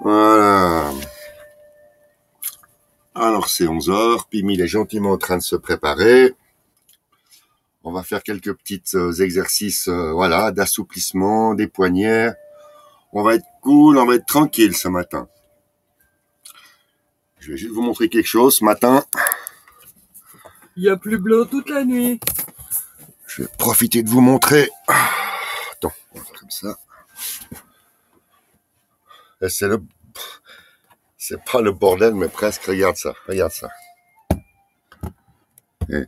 Voilà. Alors c'est 11 heures, Pimil est gentiment en train de se préparer. On va faire quelques petits exercices voilà, d'assouplissement des poignets. On va être cool, on va être tranquille ce matin. Je vais juste vous montrer quelque chose. Ce matin, il y a plus blanc toute la nuit. Je vais profiter de vous montrer. Attends, on va faire comme ça. Et c'est pas le bordel, mais presque. Regarde ça, regarde ça. Et...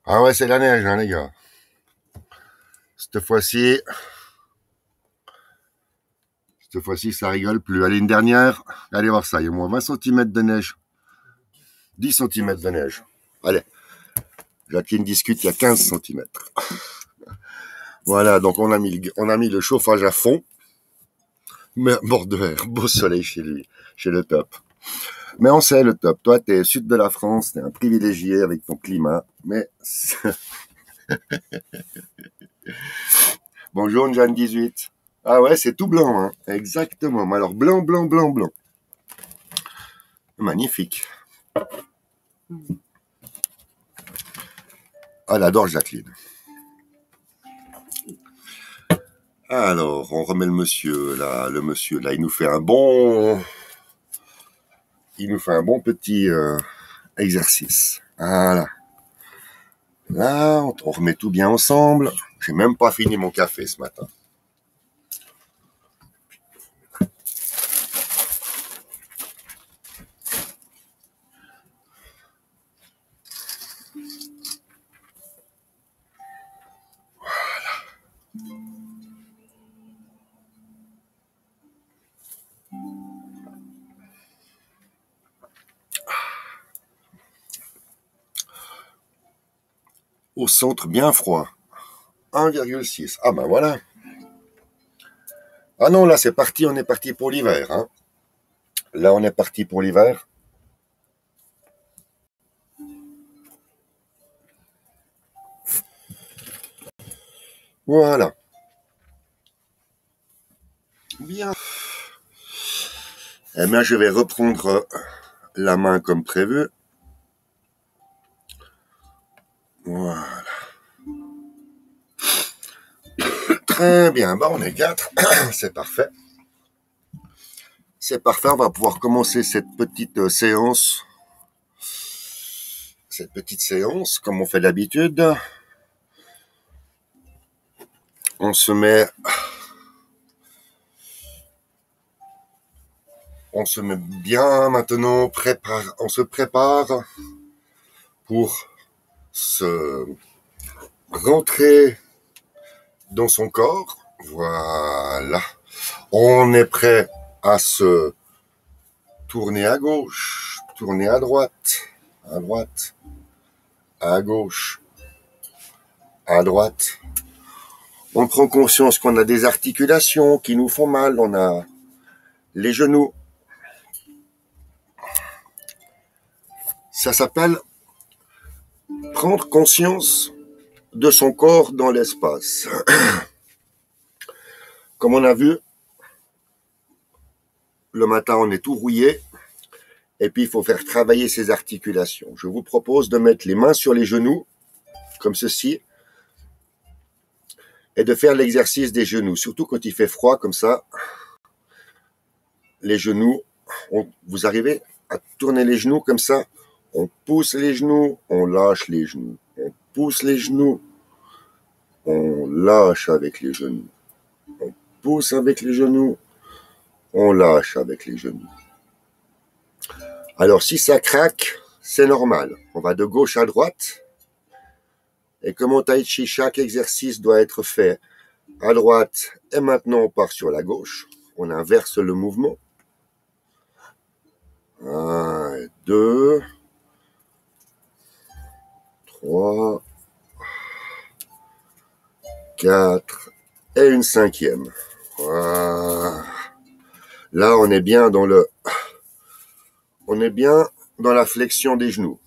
Ah ouais, c'est la neige, hein, les gars. Cette fois-ci, ça rigole plus. Allez, une dernière. Allez voir ça, il y a au moins 20 cm de neige. 10 cm de neige. Allez. Jacqueline discute, il y a 15 cm. Voilà, donc on a mis le chauffage à fond. Mais bord de verre, beau soleil chez lui, chez le top. Mais on sait, le top, toi, t'es sud de la France, t'es un privilégié avec ton climat, mais... Bonjour, Jeanne 18. Ah ouais, c'est tout blanc, hein. Exactement. Mais alors, blanc, blanc, blanc, blanc. Magnifique. Ah, elle adore Jacqueline. Alors, on remet le monsieur, là, il nous fait un bon petit exercice. Voilà. Là, on remet tout bien ensemble. J'ai même pas fini mon café ce matin. Au centre bien froid. 1,6. Ah ben voilà. Ah non, là c'est parti, on est parti pour l'hiver. Hein. Là on est parti pour l'hiver. Voilà. Bien. Eh bien je vais reprendre la main comme prévu. Voilà. Très bien, bah on est 4. C'est parfait. C'est parfait, on va pouvoir commencer cette petite séance. Comme on fait d'habitude. On se met bien maintenant, on se prépare pour se rentrer dans son corps. Voilà. On est prêt à se tourner à gauche, tourner à droite, à gauche, à droite. On prend conscience qu'on a des articulations qui nous font mal. On a les genoux. Ça s'appelle prendre conscience de son corps dans l'espace. Comme on a vu, le matin, on est tout rouillé. Et puis, il faut faire travailler ses articulations. Je vous propose de mettre les mains sur les genoux, comme ceci, et de faire l'exercice des genoux. Surtout quand il fait froid, comme ça. Les genoux, vous arrivez à tourner les genoux comme ça. On pousse les genoux, on lâche les genoux. On pousse les genoux, on lâche avec les genoux. On pousse avec les genoux, on lâche avec les genoux. Alors, si ça craque, c'est normal. On va de gauche à droite. Et comme en tai chi, chaque exercice doit être fait à droite. Et maintenant, on part sur la gauche. On inverse le mouvement. 1, 2, 3, 4 et une 5e. Voilà. Là, on est bien dans la flexion des genoux.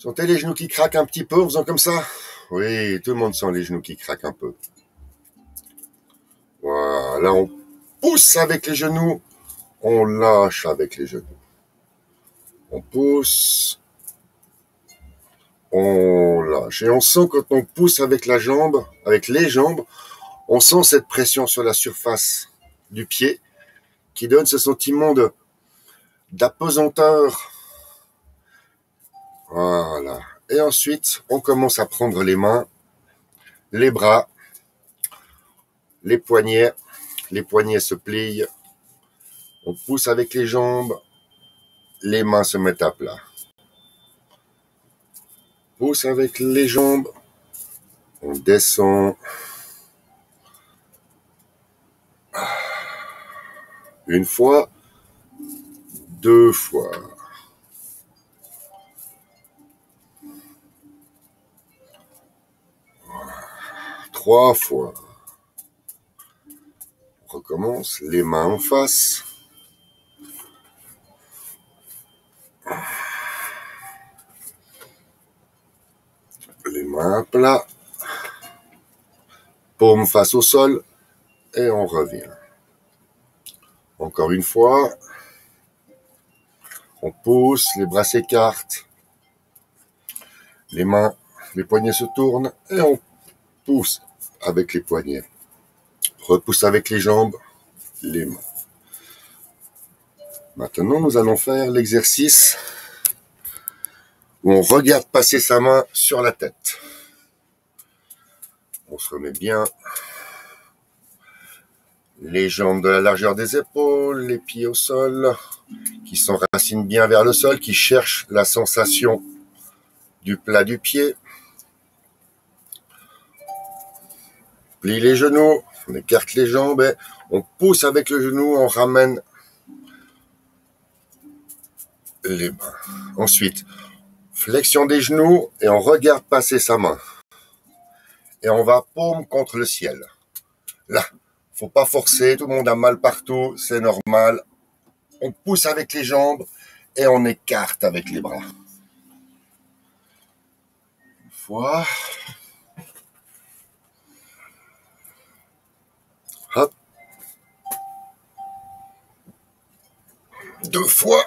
Sentez les genoux qui craquent un petit peu en faisant comme ça? Oui, tout le monde sent les genoux qui craquent un peu. Voilà, on pousse avec les genoux, on lâche avec les genoux. On pousse, on lâche. Et on sent quand on pousse avec la jambe, avec les jambes, on sent cette pression sur la surface du pied qui donne ce sentiment d'apesanteur. Voilà. Et ensuite, on commence à prendre les mains, les bras, les poignets. Les poignets se plient. On pousse avec les jambes. Les mains se mettent à plat. Pousse avec les jambes. On descend. Une fois. Deux fois. Trois fois. On recommence. Les mains en face. Les mains à plat. Paume face au sol. Et on revient. Encore une fois. On pousse, les bras s'écartent. Les mains, les poignets se tournent et on pousse avec les poignets. Repousse avec les jambes, les mains. Maintenant, nous allons faire l'exercice où on regarde passer sa main sur la tête. On se remet bien. Les jambes de la largeur des épaules, les pieds au sol, qui s'enracinent bien vers le sol, qui cherchent la sensation du plat du pied. Plie les genoux, on écarte les jambes et on pousse avec le genou, on ramène les mains. Ensuite, flexion des genoux et on regarde passer sa main. Et on va paume contre le ciel. Là, faut pas forcer, tout le monde a mal partout, c'est normal. On pousse avec les jambes et on écarte avec les bras. Une fois. Hop. Deux fois.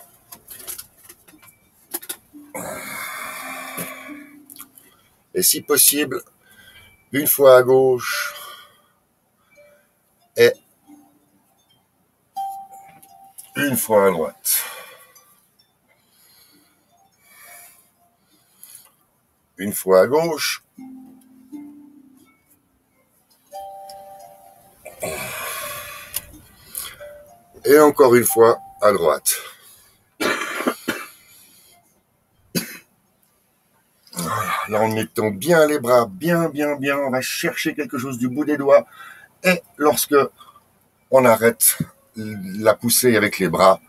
Et si possible, une fois à gauche et une fois à droite. Une fois à gauche. Et encore une fois à droite. Là, en mettant bien les bras, bien, on va chercher quelque chose du bout des doigts. Et lorsque on arrête la poussée avec les bras,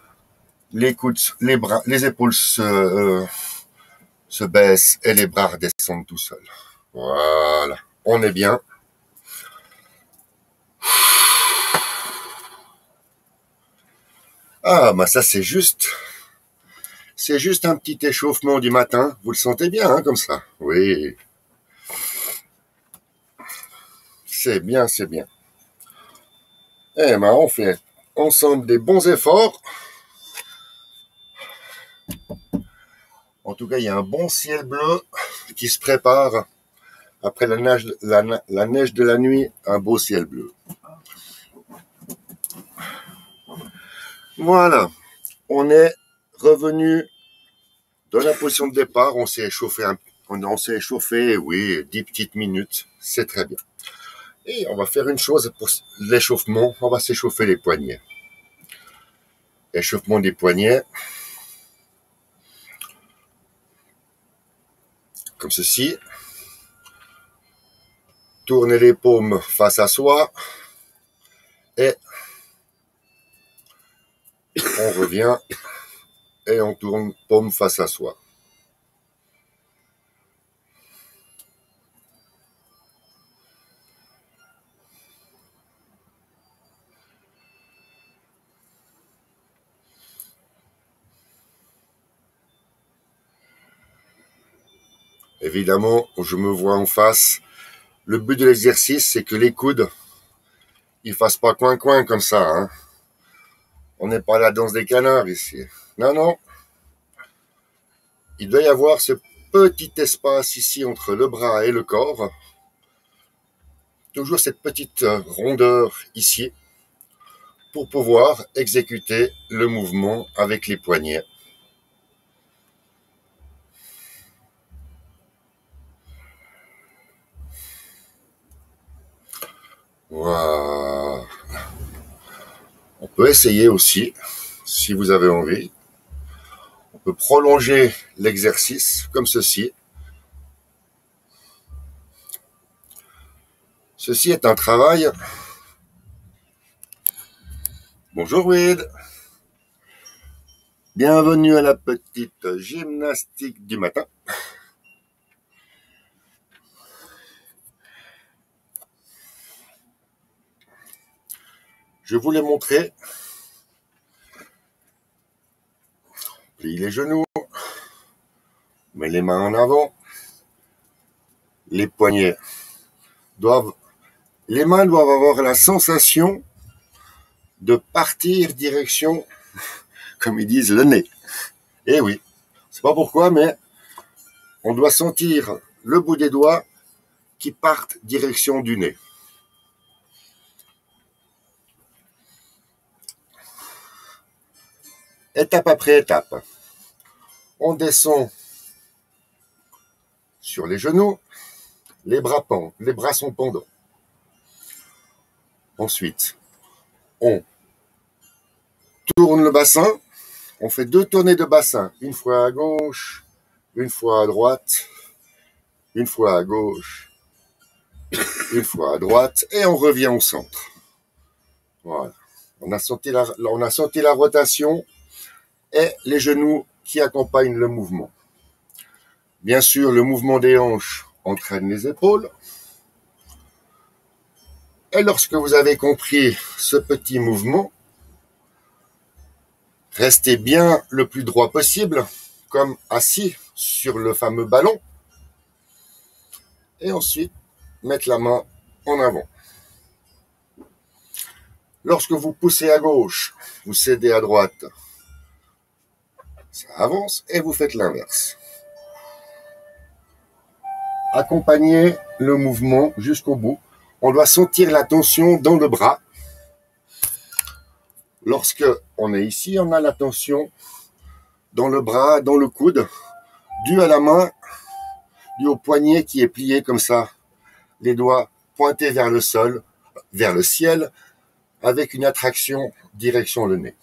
les coudes, les bras, les épaules se baissent et les bras redescendent tout seuls. Voilà, on est bien. Ah, bah ça c'est juste un petit échauffement du matin. Vous le sentez bien, hein, comme ça? Oui. C'est bien, c'est bien. Eh ben, on fait ensemble des bons efforts. En tout cas, il y a un bon ciel bleu qui se prépare. Après la neige de la nuit, un beau ciel bleu. Voilà. On est revenu dans la position de départ. On s'est échauffé, oui, 10 petites minutes. C'est très bien. Et on va faire une chose pour l'échauffement. On va s'échauffer les poignets. Échauffement des poignets. Comme ceci. Tournez les paumes face à soi. Et on revient. Et on tourne paume face à soi. Évidemment, je me vois en face. Le but de l'exercice, c'est que les coudes, ils fassent pas coin-coin comme ça, hein. On n'est pas à la danse des canards ici. Non, non. Il doit y avoir ce petit espace ici entre le bras et le corps. Toujours cette petite rondeur ici pour pouvoir exécuter le mouvement avec les poignets. Voilà. On peut essayer aussi, si vous avez envie. On peut prolonger l'exercice comme ceci. Ceci est un travail. Bonjour Wade. Bienvenue à la petite gymnastique du matin. Je voulais montrer. Plie les genoux. Mets les mains en avant. Les poignets doivent. Les mains doivent avoir la sensation de partir direction, comme ils disent, le nez. Eh oui, c'est pas pourquoi, mais on doit sentir le bout des doigts qui partent direction du nez. Étape après étape. On descend sur les genoux, les bras sont pendants. Ensuite, on tourne le bassin, on fait 2 tournées de bassin, une fois à gauche, une fois à droite, une fois à gauche, une fois à droite, et on revient au centre. Voilà. On a senti la rotation et les genoux qui accompagnent le mouvement. Bien sûr, le mouvement des hanches entraîne les épaules. Et lorsque vous avez compris ce petit mouvement, restez bien le plus droit possible, comme assis sur le fameux ballon. Et ensuite, mettre la main en avant. Lorsque vous poussez à gauche, vous cédez à droite. Ça avance et vous faites l'inverse. Accompagnez le mouvement jusqu'au bout. On doit sentir la tension dans le bras. Lorsque on est ici, on a la tension dans le bras, dans le coude, dû à la main, dû au poignet qui est plié comme ça. Les doigts pointés vers le sol, vers le ciel, avec une attraction direction le nez.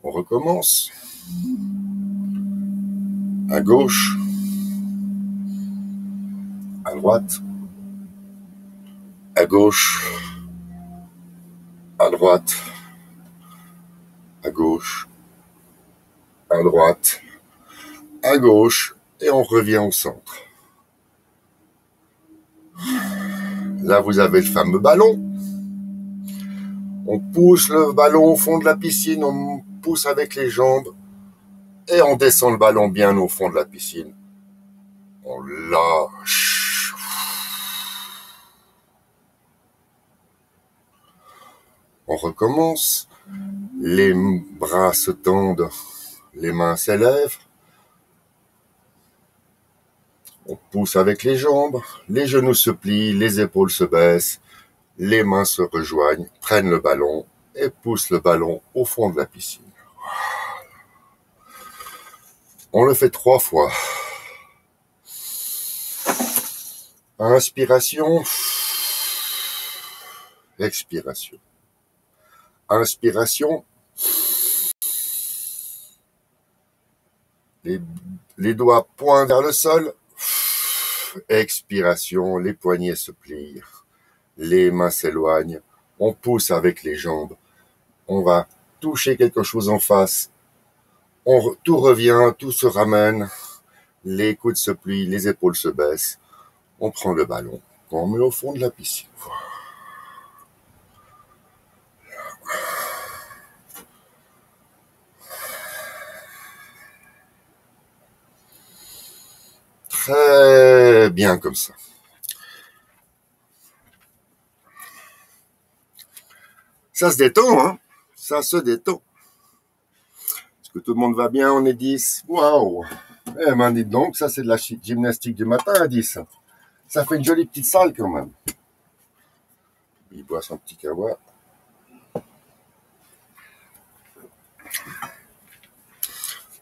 On recommence. À gauche, à droite, à gauche, à droite, à gauche, à droite, à gauche, et on revient au centre. Là, vous avez le fameux ballon. On pousse le ballon au fond de la piscine, on pousse avec les jambes, et on descend le ballon bien au fond de la piscine. On lâche. On recommence. Les bras se tendent, les mains s'élèvent. On pousse avec les jambes, les genoux se plient, les épaules se baissent, les mains se rejoignent, prennent le ballon et poussent le ballon au fond de la piscine. On le fait 3 fois. Inspiration, expiration. Inspiration, les doigts pointent vers le sol. Expiration, les poignets se plient, les mains s'éloignent, on pousse avec les jambes, on va toucher quelque chose en face, tout revient, tout se ramène, les coudes se plient, les épaules se baissent, on prend le ballon, on met au fond de la piscine. Très bien comme ça. Ça se détend, hein? Ça se détend. Est-ce que tout le monde va bien? On est 10. Waouh! Eh ben, dites donc, ça c'est de la gymnastique du matin à 10. Ça fait une jolie petite salle quand même. Il boit son petit kawa.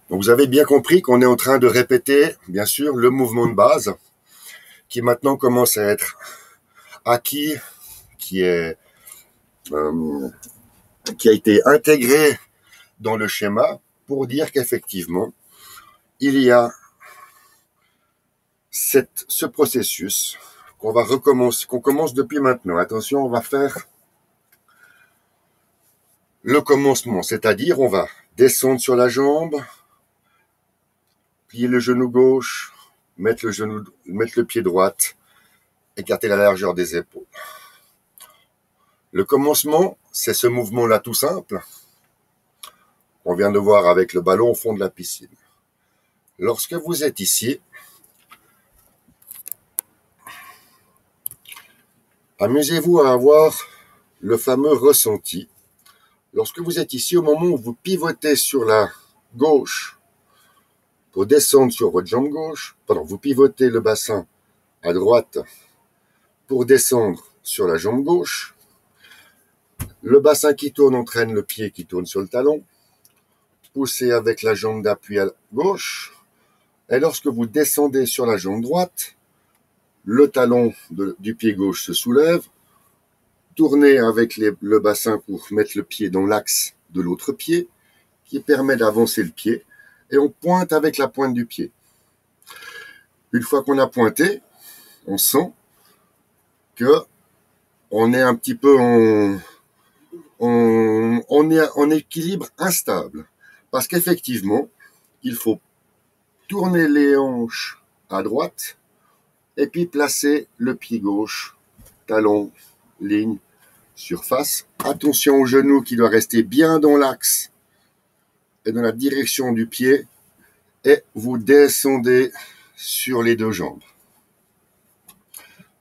Donc vous avez bien compris qu'on est en train de répéter, bien sûr, le mouvement de base qui maintenant commence à être acquis, qui a été intégré dans le schéma pour dire qu'effectivement, il y a ce processus qu'on commence depuis maintenant. Attention, on va faire le commencement, c'est-à-dire on va descendre sur la jambe, plier le genou gauche, mettre le pied droit, écarter la largeur des épaules. Le commencement, c'est ce mouvement-là tout simple qu'on vient de voir avec le ballon au fond de la piscine. Lorsque vous êtes ici, amusez-vous à avoir le fameux ressenti. Lorsque vous êtes ici, au moment où vous pivotez sur la gauche pour descendre sur votre jambe gauche, vous pivotez le bassin à droite pour descendre sur la jambe gauche, le bassin qui tourne entraîne le pied qui tourne sur le talon, poussez avec la jambe d'appui à gauche, et lorsque vous descendez sur la jambe droite, le talon du pied gauche se soulève, tournez avec le bassin pour mettre le pied dans l'axe de l'autre pied, qui permet d'avancer le pied, et on pointe avec la pointe du pied. Une fois qu'on a pointé, on sent que on est un petit peu on est en équilibre instable. Parce qu'effectivement, il faut tourner les hanches à droite et puis placer le pied gauche, talon, ligne, surface. Attention au genou qui doit rester bien dans l'axe et dans la direction du pied. Et vous descendez sur les deux jambes.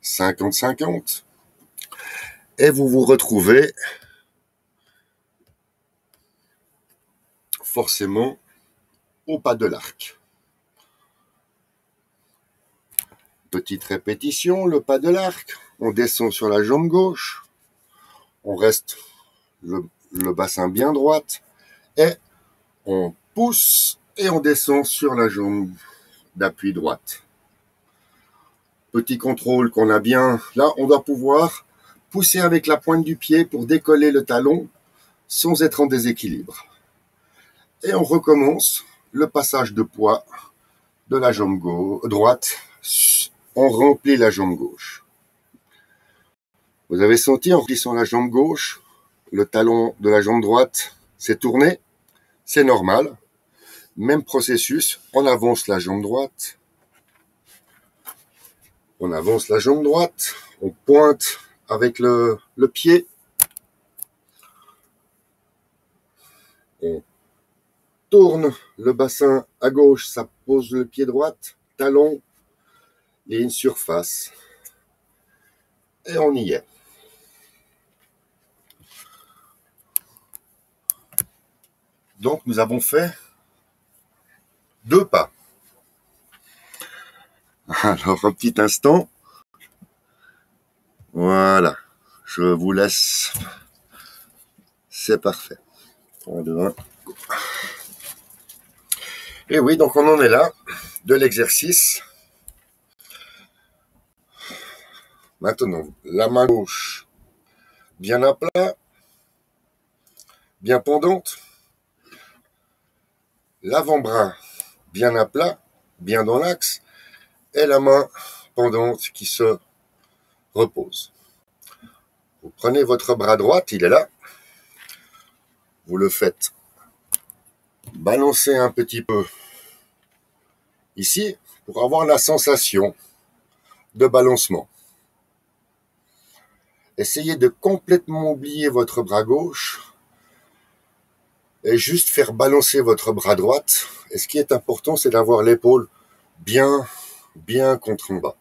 50-50. Et vous vous retrouvez forcément au pas de l'arc. Petite répétition, le pas de l'arc. On descend sur la jambe gauche. On reste le bassin bien droit. Et on pousse et on descend sur la jambe d'appui droite. Petit contrôle qu'on a bien. Là, on doit pouvoir pousser avec la pointe du pied pour décoller le talon sans être en déséquilibre. Et on recommence le passage de poids de la jambe droite. On remplit la jambe gauche. Vous avez senti en remplissant la jambe gauche, le talon de la jambe droite s'est tourné. C'est normal. Même processus, on avance la jambe droite. On avance la jambe droite. On pointe avec le pied. On tourne le bassin à gauche, ça pose le pied droit, talon, ligne surface. Et on y est. Donc nous avons fait 2 pas. Alors un petit instant. Voilà. Je vous laisse. C'est parfait. 3, 2, 1. Et oui, donc on en est là, de l'exercice. Maintenant, la main gauche bien à plat, bien pendante. L'avant-bras bien à plat, bien dans l'axe. Et la main pendante qui se repose. Vous prenez votre bras droit, il est là. Vous le faites balancer un petit peu ici pour avoir la sensation de balancement. Essayez de complètement oublier votre bras gauche et juste faire balancer votre bras droit. Et ce qui est important, c'est d'avoir l'épaule bien bien contre en bas.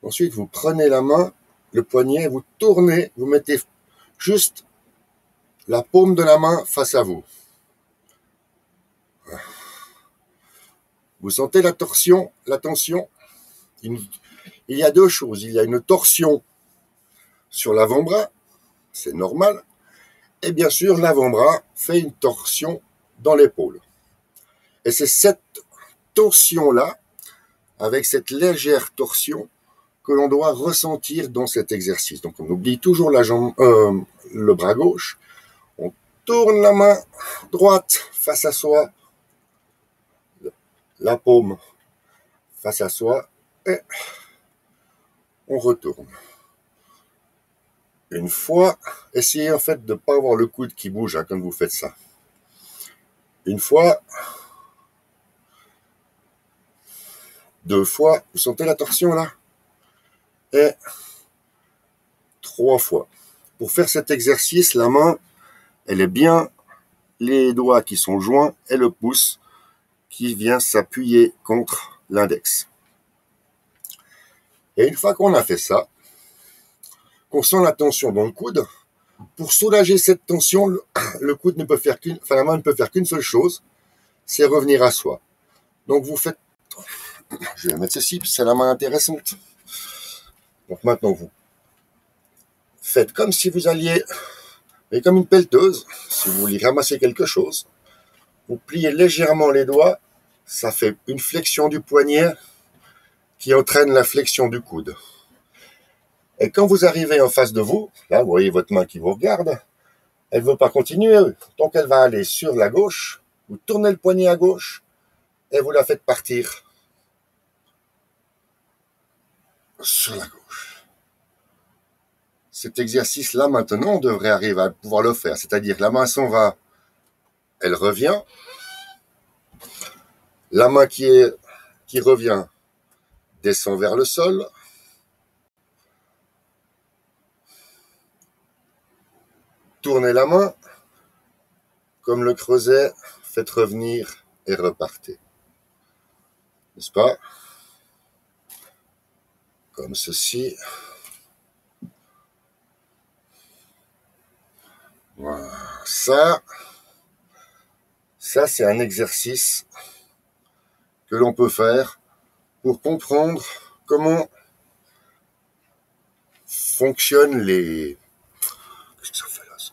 Ensuite, vous prenez la main, le poignet, vous tournez, vous mettez juste la paume de la main face à vous. Vous sentez la torsion, la tension. Il y a deux choses. Il y a une torsion sur l'avant-bras, c'est normal. Et bien sûr, l'avant-bras fait une torsion dans l'épaule. Et c'est cette torsion-là, avec cette légère torsion, que l'on doit ressentir dans cet exercice. Donc on oublie toujours le bras gauche. On tourne la main droite face à soi, la paume face à soi, et on retourne. Une fois, essayez en fait de ne pas avoir le coude qui bouge quand vous faites ça. Une fois, deux fois, vous sentez la torsion là? Et trois fois. Pour faire cet exercice, la main, elle est bien, les doigts qui sont joints et le pouce qui vient s'appuyer contre l'index. Et une fois qu'on a fait ça, qu'on sent la tension dans le coude, pour soulager cette tension, le coude ne peut faire la main ne peut faire qu'une seule chose, c'est revenir à soi. Donc vous faites, je vais mettre ceci, c'est la main intéressante. Donc maintenant vous faites comme si vous alliez, et comme une pelleteuse, si vous voulez ramasser quelque chose, vous pliez légèrement les doigts, ça fait une flexion du poignet qui entraîne la flexion du coude. Et quand vous arrivez en face de vous, là, vous voyez votre main qui vous regarde, elle ne veut pas continuer, donc elle va aller sur la gauche, vous tournez le poignet à gauche, et vous la faites partir sur la gauche. Cet exercice-là, maintenant, on devrait arriver à pouvoir le faire, c'est-à-dire la main s'en va, elle revient, la main qui revient descend vers le sol, tournez la main, comme le creuset, faites revenir et repartez. N'est-ce pas? Comme ceci. Voilà. Ça c'est un exercice que l'on peut faire pour comprendre comment fonctionnent les... Qu'est-ce que ça fait là, ça?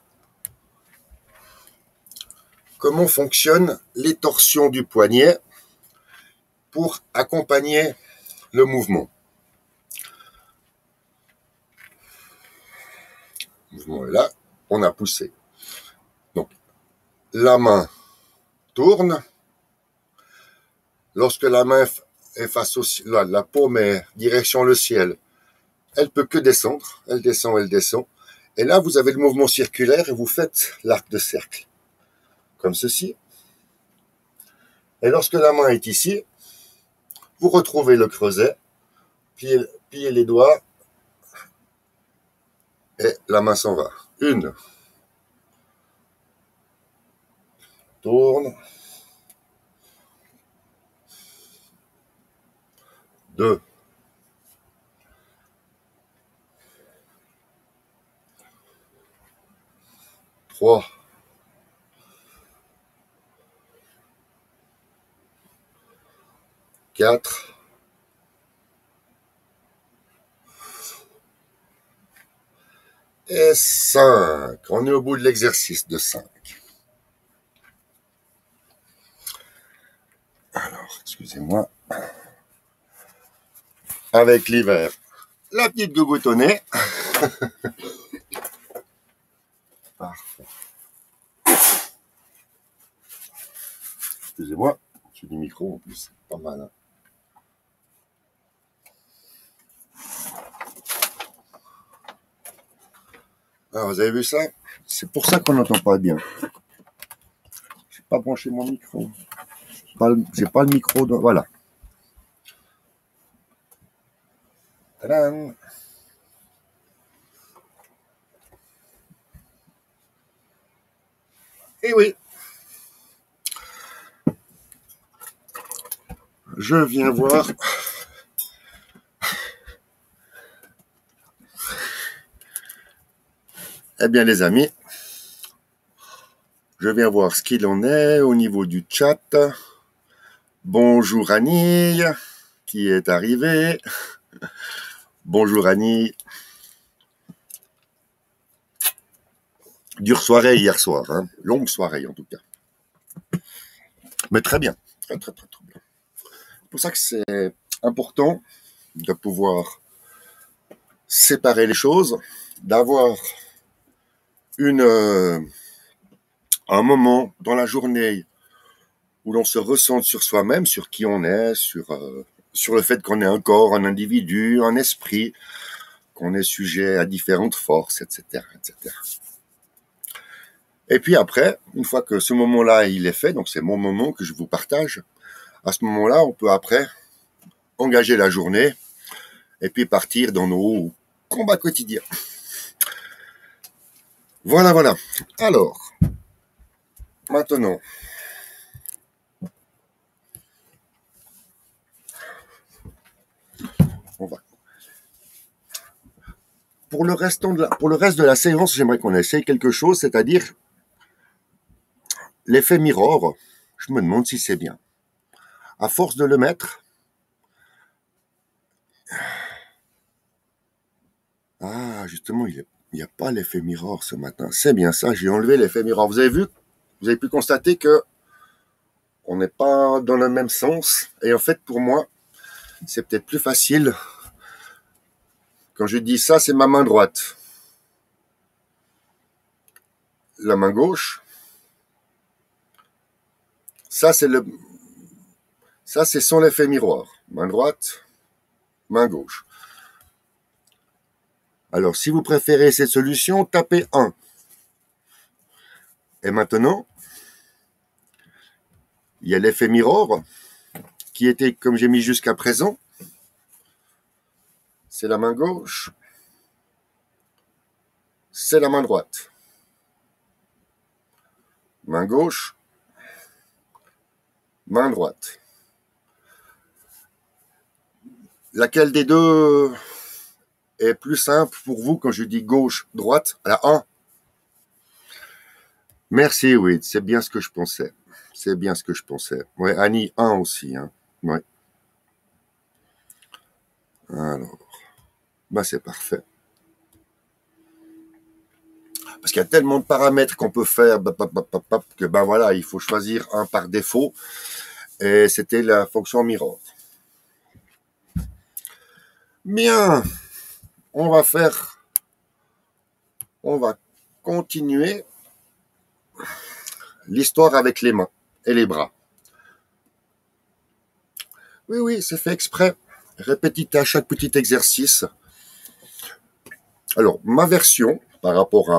Comment fonctionnent les torsions du poignet pour accompagner le mouvement. Le mouvement est là, on a poussé. Donc, la main tourne. Lorsque la main est face au ciel, la paume est direction le ciel, elle peut que descendre. Elle descend, elle descend. Et là, vous avez le mouvement circulaire et vous faites l'arc de cercle. Comme ceci. Et lorsque la main est ici, vous retrouvez le creuset, pliez les doigts et la main s'en va. Une. Tourne. Deux. Trois. Quatre. Et 5. On est au bout de l'exercice de 5. Alors, excusez-moi. Avec l'hiver, la petite gougoutonnée. Parfait. Excusez-moi, j'ai du micro en plus, c'est pas mal. Hein. Alors, vous avez vu ça? C'est pour ça qu'on n'entend pas bien. J'ai pas branché mon micro. J'ai pas le micro. Voilà. Tadam. Et oui. je viens voir. Eh bien, les amis, je viens voir ce qu'il en est au niveau du chat. Bonjour Annie, qui est arrivée. Bonjour Annie. Dure soirée hier soir, hein. Longue soirée en tout cas. Mais très bien, très bien. C'est pour ça que c'est important de pouvoir séparer les choses, d'avoir un moment dans la journée où l'on se ressent sur soi-même, sur qui on est, sur le fait qu'on est un corps, un individu, un esprit, qu'on est sujet à différentes forces, etc., etc. Et puis après, une fois que ce moment-là, il est fait, donc c'est mon moment que je vous partage, à ce moment-là, on peut après engager la journée et puis partir dans nos combats quotidiens. Voilà. Alors, maintenant, on va. Pour le reste de la séance, j'aimerais qu'on essaye quelque chose, c'est-à-dire l'effet mirror. Je me demande si c'est bien. À force de le mettre, justement, il n'y a pas l'effet mirror ce matin. C'est bien ça, j'ai enlevé l'effet mirror. Vous avez vu? Vous avez pu constater que on n'est pas dans le même sens. Et en fait, pour moi, c'est peut-être plus facile. Quand je dis ça, c'est ma main droite. La main gauche, ça c'est son effet miroir. Main droite, main gauche. Alors, si vous préférez cette solution, tapez 1. Et maintenant, il y a l'effet mirror, qui était comme j'ai mis jusqu'à présent. C'est la main gauche, c'est la main droite. Main gauche, main droite. Laquelle des deux est plus simple pour vous quand je dis gauche, droite? La 1. Merci, oui, c'est bien ce que je pensais. Ouais, Annie, 1 aussi, hein. Ouais. Alors, c'est parfait. Parce qu'il y a tellement de paramètres qu'on peut faire que voilà, il faut choisir un par défaut. Et c'était la fonction mirror. Bien, on va continuer l'histoire avec les mains et les bras. Oui, c'est fait exprès. Répétez à chaque petit exercice. Alors, ma version, par rapport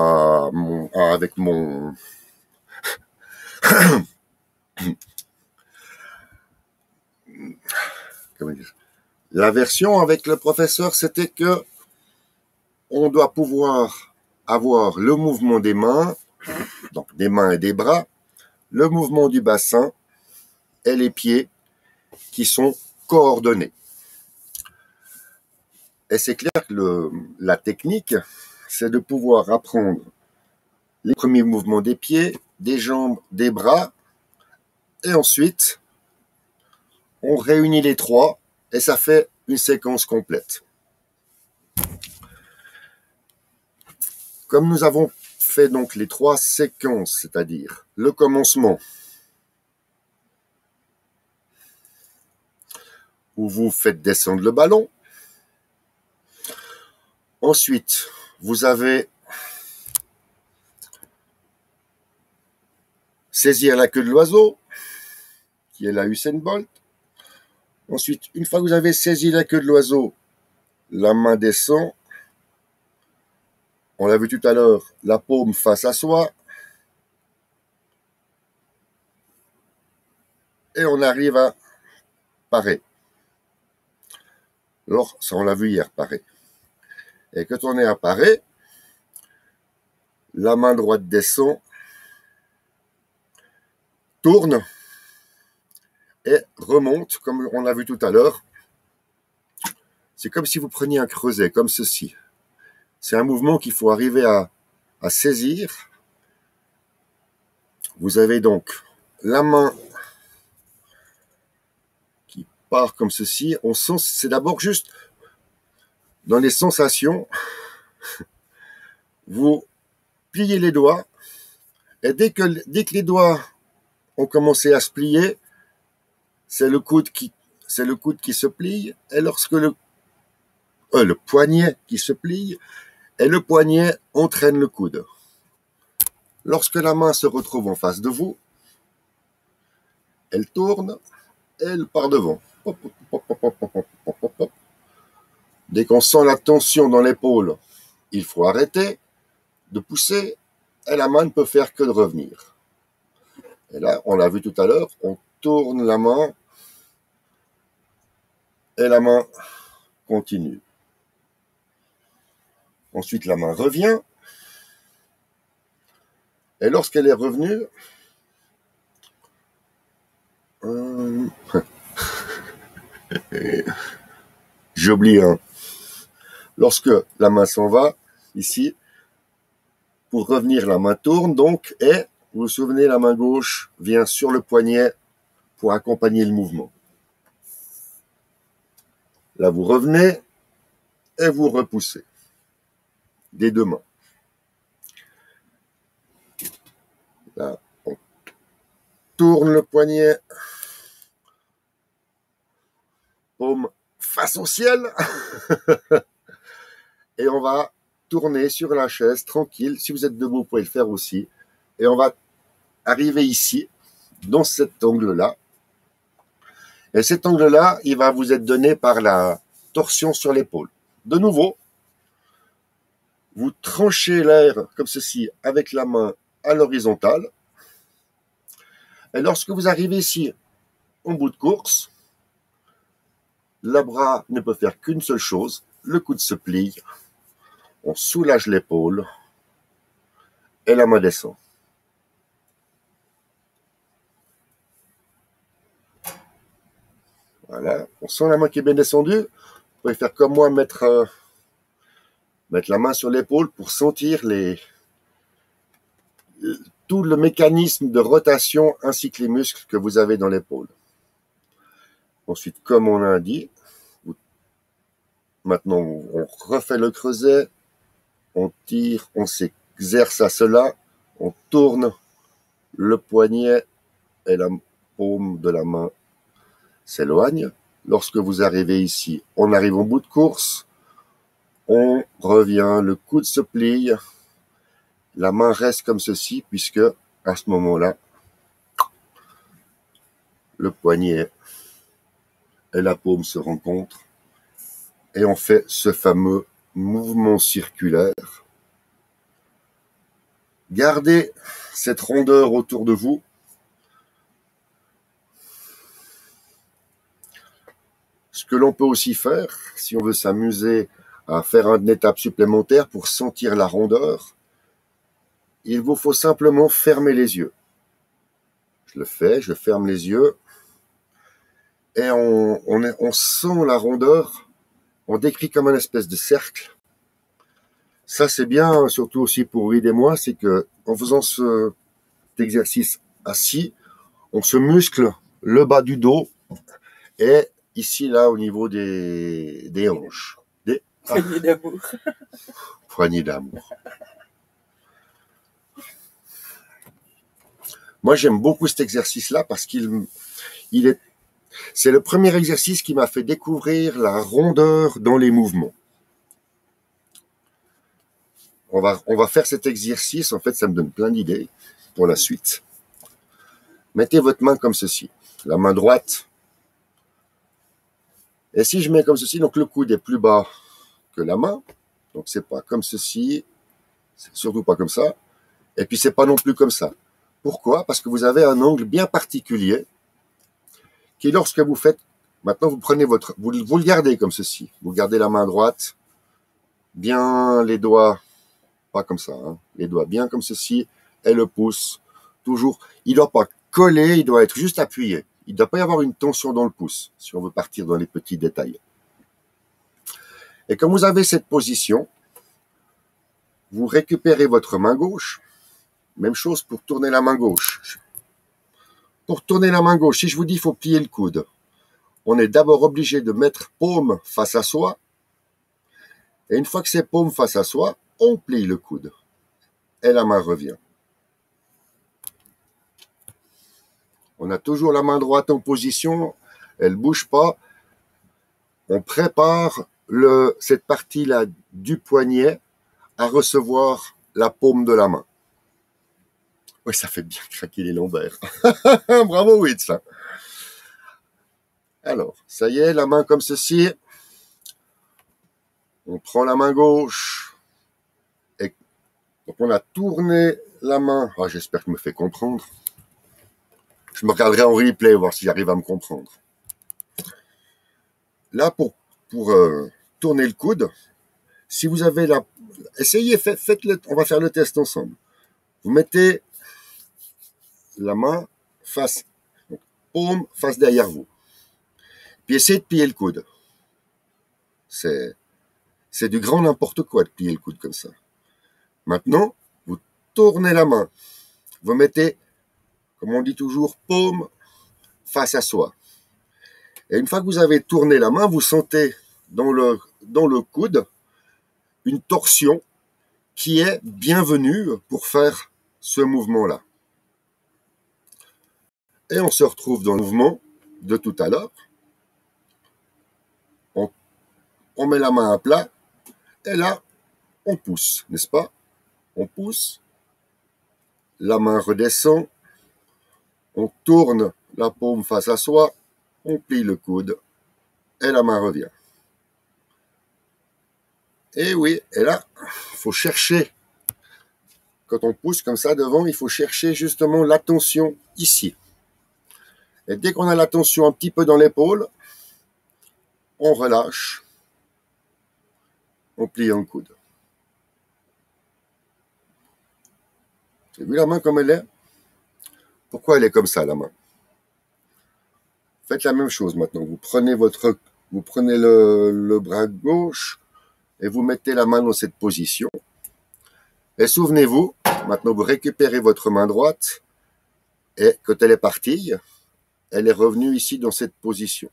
avec mon comment dire, la version avec le professeur, c'était que on doit pouvoir avoir le mouvement des mains, donc des mains et des bras, le mouvement du bassin et les pieds qui sont coordonnés. Et c'est clair que la technique, c'est de pouvoir apprendre les premiers mouvements des pieds, des jambes, des bras, et ensuite, on réunit les trois, et ça fait une séquence complète. Comme nous avons fait donc les 3 séquences, c'est-à-dire le commencement, où vous faites descendre le ballon. Ensuite, vous avez saisir la queue de l'oiseau, qui est la Usain Bolt. Ensuite, une fois que vous avez saisi la queue de l'oiseau, la main descend. On l'a vu tout à l'heure, la paume face à soi. Et on arrive à parer. Alors, ça on l'a vu hier, parer. Et quand on est à parer, la main droite descend, tourne, et remonte, comme on l'a vu tout à l'heure. C'est comme si vous preniez un creuset, comme ceci. C'est un mouvement qu'il faut arriver à saisir. Vous avez donc la main qui part comme ceci. On sent, c'est d'abord juste dans les sensations. Vous pliez les doigts et dès que les doigts ont commencé à se plier, c'est le coude qui se plie, et lorsque le poignet qui se plie, et le poignet entraîne le coude. Lorsque la main se retrouve en face de vous, elle tourne, elle part devant. Pop, pop, pop, pop, pop, pop, pop, pop. Dès qu'on sent la tension dans l'épaule, il faut arrêter de pousser, et la main ne peut faire que de revenir. Et là, on l'a vu tout à l'heure, on tourne la main, et la main continue. Ensuite, la main revient, et lorsqu'elle est revenue, j'oublie un. Lorsque la main s'en va, ici, pour revenir, la main tourne, donc, et, vous vous souvenez, la main gauche vient sur le poignet pour accompagner le mouvement. Là, vous revenez, et vous repoussez. Des deux mains. Là, on tourne le poignet, paume face au ciel, et on va tourner sur la chaise, tranquille. Si vous êtes debout, vous pouvez le faire aussi. Et on va arriver ici, dans cet angle-là. Et cet angle-là, il va vous être donné par la torsion sur l'épaule. De nouveau, vous tranchez l'air comme ceci avec la main à l'horizontale. Et lorsque vous arrivez ici, en bout de course, le bras ne peut faire qu'une seule chose, le coude se plie, on soulage l'épaule et la main descend. Voilà, on sent la main qui est bien descendue. Vous pouvez faire comme moi, mettre la main sur l'épaule pour sentir tout le mécanisme de rotation ainsi que les muscles que vous avez dans l'épaule. Ensuite, comme on l'a dit, maintenant on refait le creuset, on tire, on s'exerce à cela, on tourne le poignet et la paume de la main s'éloigne. Lorsque vous arrivez ici, on arrive au bout de course, on revient, le coude se plie, la main reste comme ceci, puisque à ce moment-là, le poignet et la paume se rencontrent et on fait ce fameux mouvement circulaire. Gardez cette rondeur autour de vous. Ce que l'on peut aussi faire, si on veut s'amuser à faire une étape supplémentaire pour sentir la rondeur, il vous faut simplement fermer les yeux. Je le fais, je ferme les yeux et on sent la rondeur, on décrit comme un espèce de cercle. Ça c'est bien, surtout aussi pour Reed et moi, c'est que en faisant cet exercice assis, on se muscle le bas du dos et ici là au niveau des hanches. Poignée d'amour. Poignée d'amour. Moi j'aime beaucoup cet exercice-là parce c'est le premier exercice qui m'a fait découvrir la rondeur dans les mouvements. On va faire cet exercice, en fait ça me donne plein d'idées pour la suite. Mettez votre main comme ceci, la main droite. Et si je mets comme ceci, donc le coude est plus bas que la main, donc c'est pas comme ceci, c'est surtout pas comme ça, et puis c'est pas non plus comme ça. Pourquoi? Parce que vous avez un angle bien particulier, qui lorsque vous faites, maintenant vous prenez vous le gardez comme ceci, vous gardez la main droite, bien les doigts, pas comme ça, hein, les doigts bien comme ceci, et le pouce, toujours, il doit pas coller, il doit être juste appuyé. Il ne doit pas y avoir une tension dans le pouce, si on veut partir dans les petits détails. Et quand vous avez cette position, vous récupérez votre main gauche. Même chose pour tourner la main gauche. Pour tourner la main gauche, si je vous dis qu'il faut plier le coude, on est d'abord obligé de mettre paume face à soi. Et une fois que c'est paume face à soi, on plie le coude. Et la main revient. On a toujours la main droite en position, elle ne bouge pas. On prépare cette partie-là du poignet à recevoir la paume de la main. Oui, ça fait bien craquer les lombaires. Bravo, Witz. Alors, ça y est, la main comme ceci. On prend la main gauche. Et donc, on a tourné la main. Ah, j'espère que je me fais comprendre. Je me regarderai en replay, voir si j'arrive à me comprendre. Là, pour tourner le coude, si vous avez la... Essayez, faites-le, on va faire le test ensemble. Vous mettez la main face, donc, paume face derrière vous. Puis essayez de plier le coude. C'est du grand n'importe quoi de plier le coude comme ça. Maintenant, vous tournez la main. Vous mettez, comme on dit toujours, paume face à soi. Et une fois que vous avez tourné la main, vous sentez dans le coude une torsion qui est bienvenue pour faire ce mouvement-là. Et on se retrouve dans le mouvement de tout à l'heure. On met la main à plat et là, on pousse, n'est-ce pas? On pousse, la main redescend, on tourne la paume face à soi, on plie le coude et la main revient. Et oui, et là, il faut chercher, quand on pousse comme ça devant, il faut chercher justement la tension ici. Et dès qu'on a la tension un petit peu dans l'épaule, on relâche, on plie le coude. Vous avez vu la main comme elle est? Pourquoi elle est comme ça, la main? Faites la même chose maintenant. Vous prenez le bras gauche et vous mettez la main dans cette position. Et souvenez-vous, maintenant vous récupérez votre main droite et quand elle est partie, elle est revenue ici dans cette position.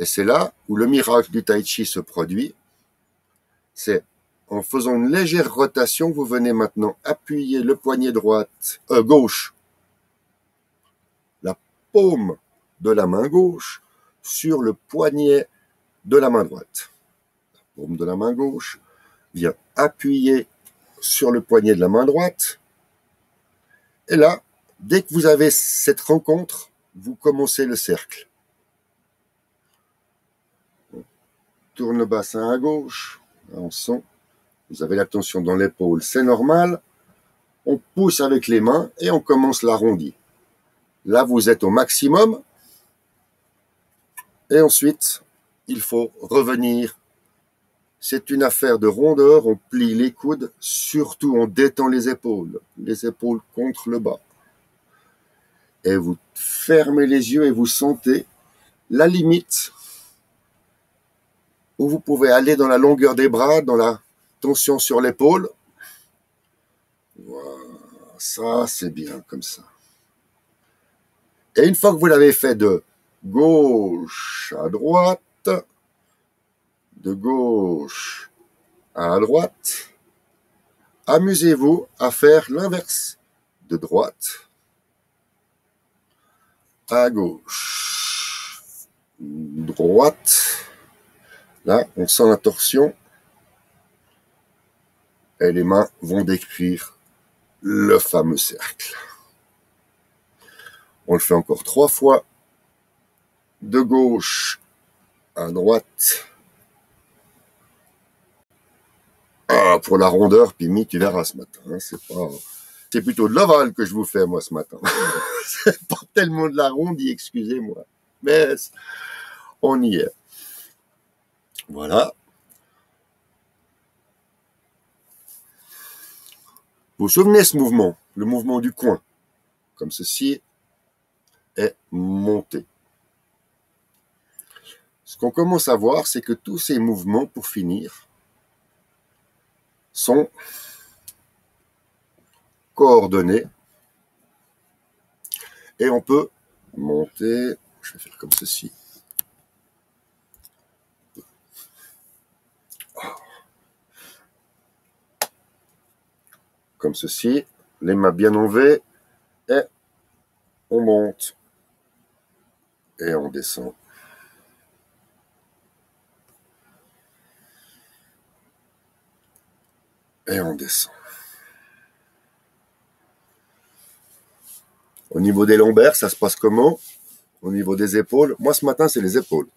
Et c'est là où le miracle du Tai Chi se produit. C'est en faisant une légère rotation, vous venez maintenant appuyer le poignet gauche, la paume de la main gauche sur le poignet de la main droite. La paume de la main gauche vient appuyer sur le poignet de la main droite. Et là, dès que vous avez cette rencontre, vous commencez le cercle. On tourne le bassin à gauche, on sent, vous avez la tension dans l'épaule, c'est normal. On pousse avec les mains et on commence l'arrondi. Là, vous êtes au maximum. Et ensuite, il faut revenir. C'est une affaire de rondeur, on plie les coudes, surtout on détend les épaules contre le bas. Et vous fermez les yeux et vous sentez la limite où vous pouvez aller dans la longueur des bras, dans la tension sur l'épaule. Voilà, ça c'est bien comme ça. Et une fois que vous l'avez fait de gauche à droite, de gauche à droite, amusez-vous à faire l'inverse, de droite à gauche, droite. Là, on sent la torsion et les mains vont décrire le fameux cercle. On le fait encore 3 fois, de gauche à droite. Ah, pour la rondeur, Pimi, tu verras ce matin. Hein, c'est plutôt de l'ovale que je vous fais, moi, ce matin. C'est pas tellement de l'arrondi, excusez-moi. Mais on y est. Voilà. Vous vous souvenez ce mouvement, le mouvement du coin, comme ceci, est monté. Ce qu'on commence à voir, c'est que tous ces mouvements, pour finir, sont coordonnés et on peut monter, je vais faire comme ceci. Comme ceci, les mains bien en V et on monte et on descend. Et on descend. Au niveau des lombaires, ça se passe comment? Au niveau des épaules, moi ce matin c'est les épaules.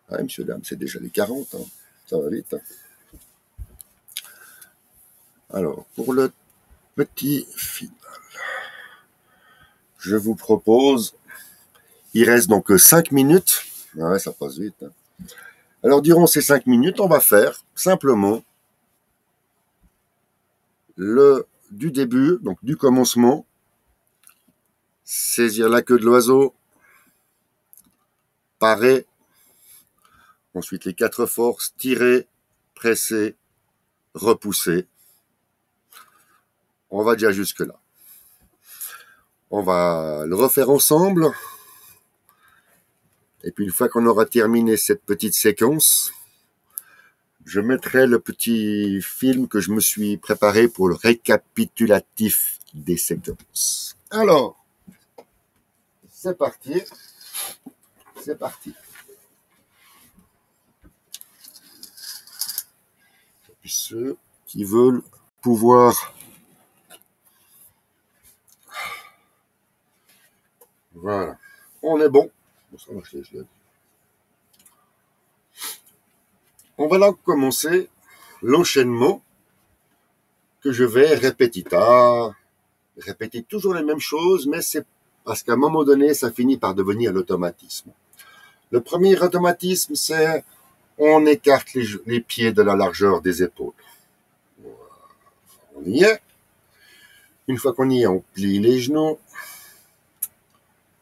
Ah, monsieur, dame, c'est déjà les 40, hein. Ça va vite. Hein. Alors, pour le petit final, je vous propose, il reste donc 5 minutes. Ouais, ça passe vite. Hein. Alors, durant ces 5 minutes, on va faire simplement du début, donc du commencement, saisir la queue de l'oiseau, parer, ensuite les 4 forces, tirer, presser, repousser. On va déjà jusque-là. On va le refaire ensemble. Et puis une fois qu'on aura terminé cette petite séquence, je mettrai le petit film que je me suis préparé pour le récapitulatif des séquences. Alors, c'est parti. C'est parti. Et puis ceux qui veulent pouvoir... Voilà. On est bon. On va donc commencer l'enchaînement que je vais répéter toujours les mêmes choses, mais c'est parce qu'à un moment donné, ça finit par devenir l'automatisme. Le premier automatisme, c'est on écarte les pieds de la largeur des épaules. On y est. Une fois qu'on y est, on plie les genoux.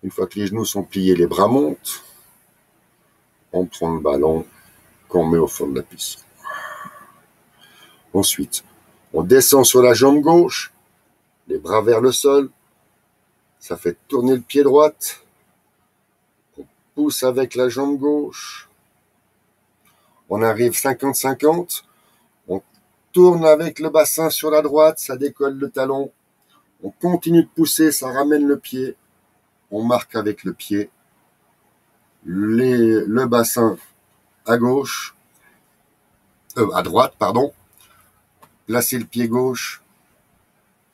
Une fois que les genoux sont pliés, les bras montent. On prend le ballon qu'on met au fond de la piscine. Ensuite, on descend sur la jambe gauche, les bras vers le sol. Ça fait tourner le pied droit. On pousse avec la jambe gauche. On arrive 50-50. On tourne avec le bassin sur la droite, ça décolle le talon. On continue de pousser, ça ramène le pied. On marque avec le pied le bassin à gauche, à droite, pardon. Placer le pied gauche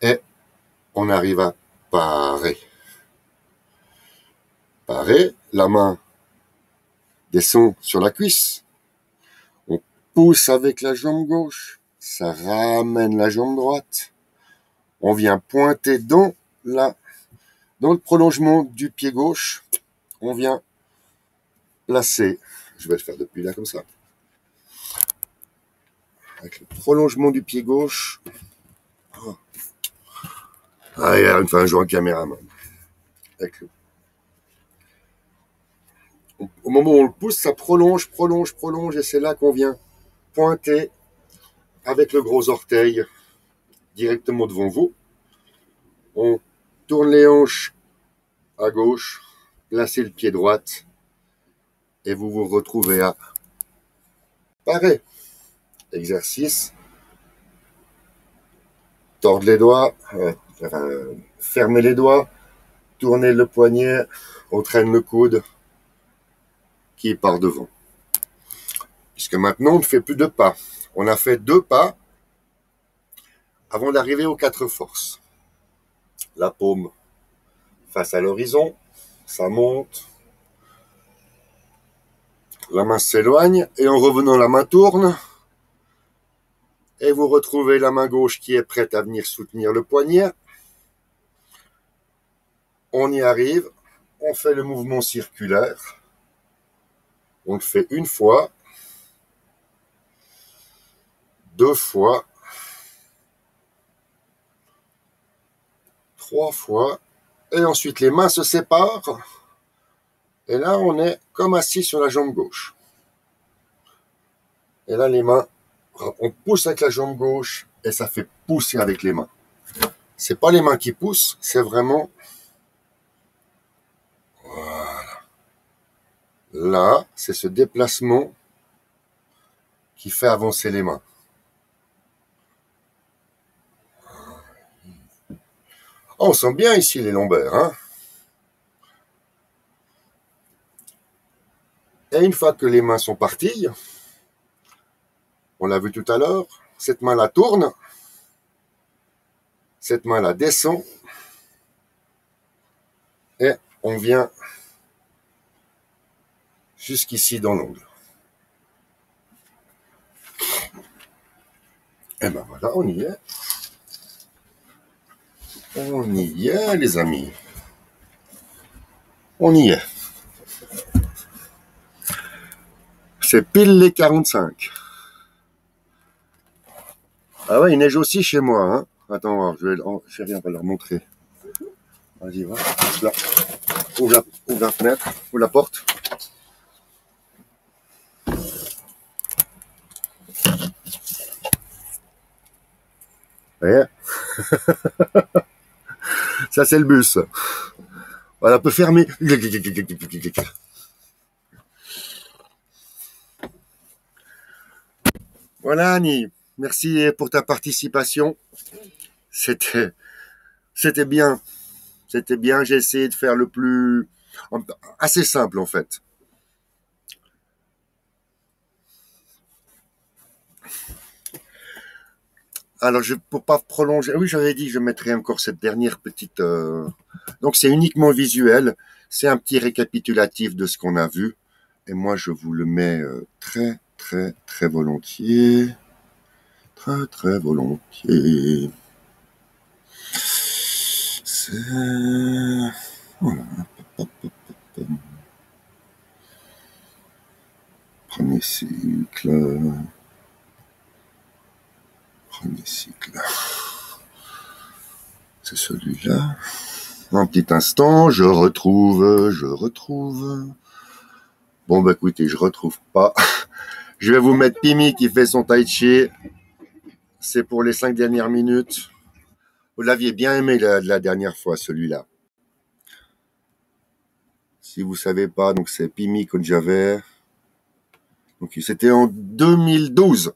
et on arrive à parer. Parer, la main descend sur la cuisse. On pousse avec la jambe gauche, ça ramène la jambe droite. On vient pointer dans le prolongement du pied gauche. On vient placer, je vais le faire depuis là comme ça, avec le prolongement du pied gauche. Ah, il y a une fois un jour un caméraman. Au moment où on le pousse, ça prolonge, et c'est là qu'on vient pointer avec le gros orteil directement devant vous. On tourne les hanches à gauche, placez le pied droit et vous vous retrouvez à parer. Exercice. Tordre les doigts, fermez les doigts, tournez le poignet, on traîne le coude qui part devant. Puisque maintenant, on ne fait plus de pas. On a fait 2 pas avant d'arriver aux 4 forces. La paume face à l'horizon, ça monte, la main s'éloigne et en revenant, la main tourne et vous retrouvez la main gauche qui est prête à venir soutenir le poignet. On y arrive, on fait le mouvement circulaire, on le fait 1 fois, 2 fois, 3 fois Et ensuite, les mains se séparent. Et là, on est comme assis sur la jambe gauche. Et là, les mains, on pousse avec la jambe gauche et ça fait pousser avec les mains. C'est pas les mains qui poussent, c'est vraiment... Voilà. Là, c'est ce déplacement qui fait avancer les mains. Oh, on sent bien ici les lombaires, hein? Et une fois que les mains sont parties, on l'a vu tout à l'heure, cette main-là tourne, cette main-là descend, et on vient jusqu'ici dans l'ongle. Et ben voilà, on y est. On y est, les amis. On y est. C'est pile les 45. Ah ouais, il neige aussi chez moi, hein. Attends, je vais rien va leur montrer. Vas-y, va. Là. Ouvre la fenêtre, ouvre la porte. Ouais. Ça, c'est le bus. Voilà, on peut fermer. Voilà, Annie. Merci pour ta participation. C'était bien. C'était bien. J'ai essayé de faire le plus... assez simple, en fait. Alors, pour pas prolonger... Oui, j'avais dit que je mettrais encore cette dernière petite... Donc, c'est uniquement visuel. C'est un petit récapitulatif de ce qu'on a vu. Et moi, je vous le mets très, très, très volontiers. Très, très volontiers. C'est... Voilà. Premier cycle. Premier cycle. C'est celui-là. Un petit instant, je retrouve. Bon, bah écoutez, je retrouve pas. Je vais vous mettre Pimi qui fait son tai chi. C'est pour les 5 dernières minutes. Vous l'aviez bien aimé la dernière fois, celui-là. Si vous savez pas, donc c'est Pimi Konjaver. Donc c'était en 2012.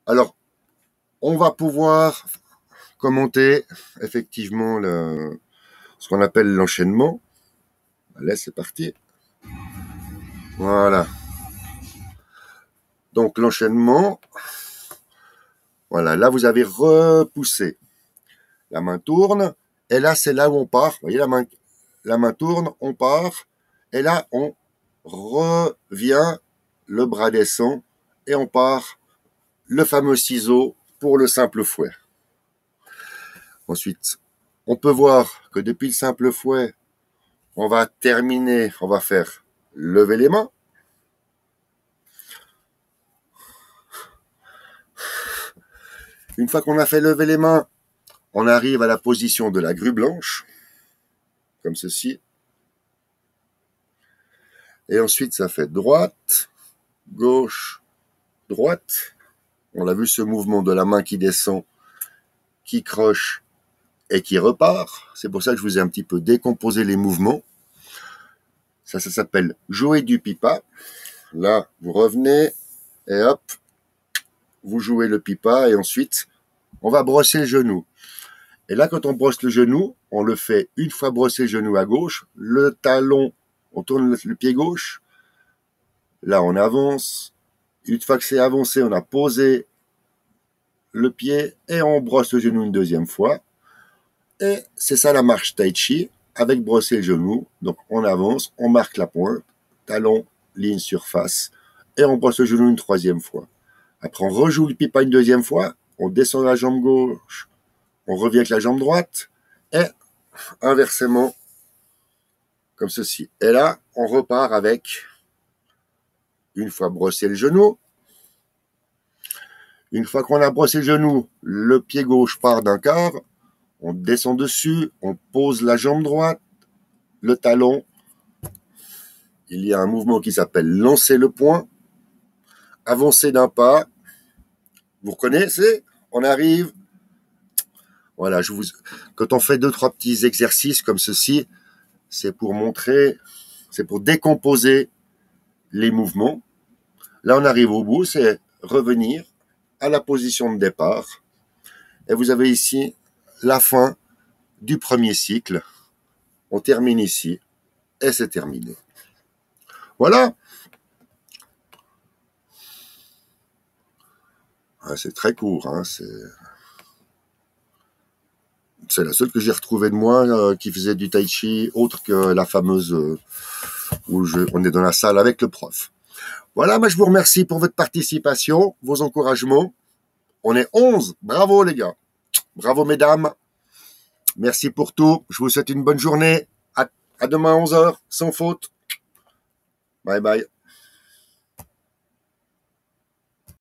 Alors, on va pouvoir commenter effectivement ce qu'on appelle l'enchaînement. Allez, c'est parti. Voilà. Donc l'enchaînement. Voilà, là vous avez repoussé. La main tourne. Et là, c'est là où on part. Vous voyez, la main tourne, on part. Et là, on revient, le bras descend. Et on part le fameux ciseau pour le simple fouet. Ensuite, on peut voir que depuis le simple fouet, on va faire lever les mains. Une fois qu'on a fait lever les mains, on arrive à la position de la grue blanche, comme ceci. Et ensuite, ça fait droite, gauche, droite. On a vu ce mouvement de la main qui descend, qui croche et qui repart. C'est pour ça que je vous ai un petit peu décomposé les mouvements. Ça s'appelle jouer du pipa. Là, vous revenez et hop, vous jouez le pipa et ensuite, on va brosser le genou. Et là, quand on brosse le genou, on le fait une fois brossé le genou à gauche, le talon, on tourne le pied gauche. Là, on avance. Une fois que c'est avancé, on a posé le pied et on brosse le genou une deuxième fois. Et c'est ça la marche tai chi avec brosser le genou. Donc, on avance, on marque la pointe, talon, ligne, surface et on brosse le genou une troisième fois. Après, on rejoue le pipa une deuxième fois, on descend la jambe gauche, on revient avec la jambe droite et inversement, comme ceci. Et là, on repart avec, une fois brossé le genou, une fois qu'on a brossé le genou, le pied gauche part d'un quart, on descend dessus, on pose la jambe droite, le talon. Il y a un mouvement qui s'appelle lancer le poing, avancer d'un pas. Vous connaissez? On arrive. Voilà, quand on fait 2-3 petits exercices comme ceci, c'est pour montrer, c'est pour décomposer les mouvements. Là, on arrive au bout, c'est revenir à la position de départ. Et vous avez ici la fin du premier cycle. On termine ici et c'est terminé. Voilà. Ah, c'est très court, hein, c'est la seule que j'ai retrouvée de moi qui faisait du tai chi, autre que la fameuse où on est dans la salle avec le prof. Voilà, moi je vous remercie pour votre participation, vos encouragements. On est 11, bravo les gars, bravo mesdames. Merci pour tout, je vous souhaite une bonne journée. À demain à 11h, sans faute. Bye bye.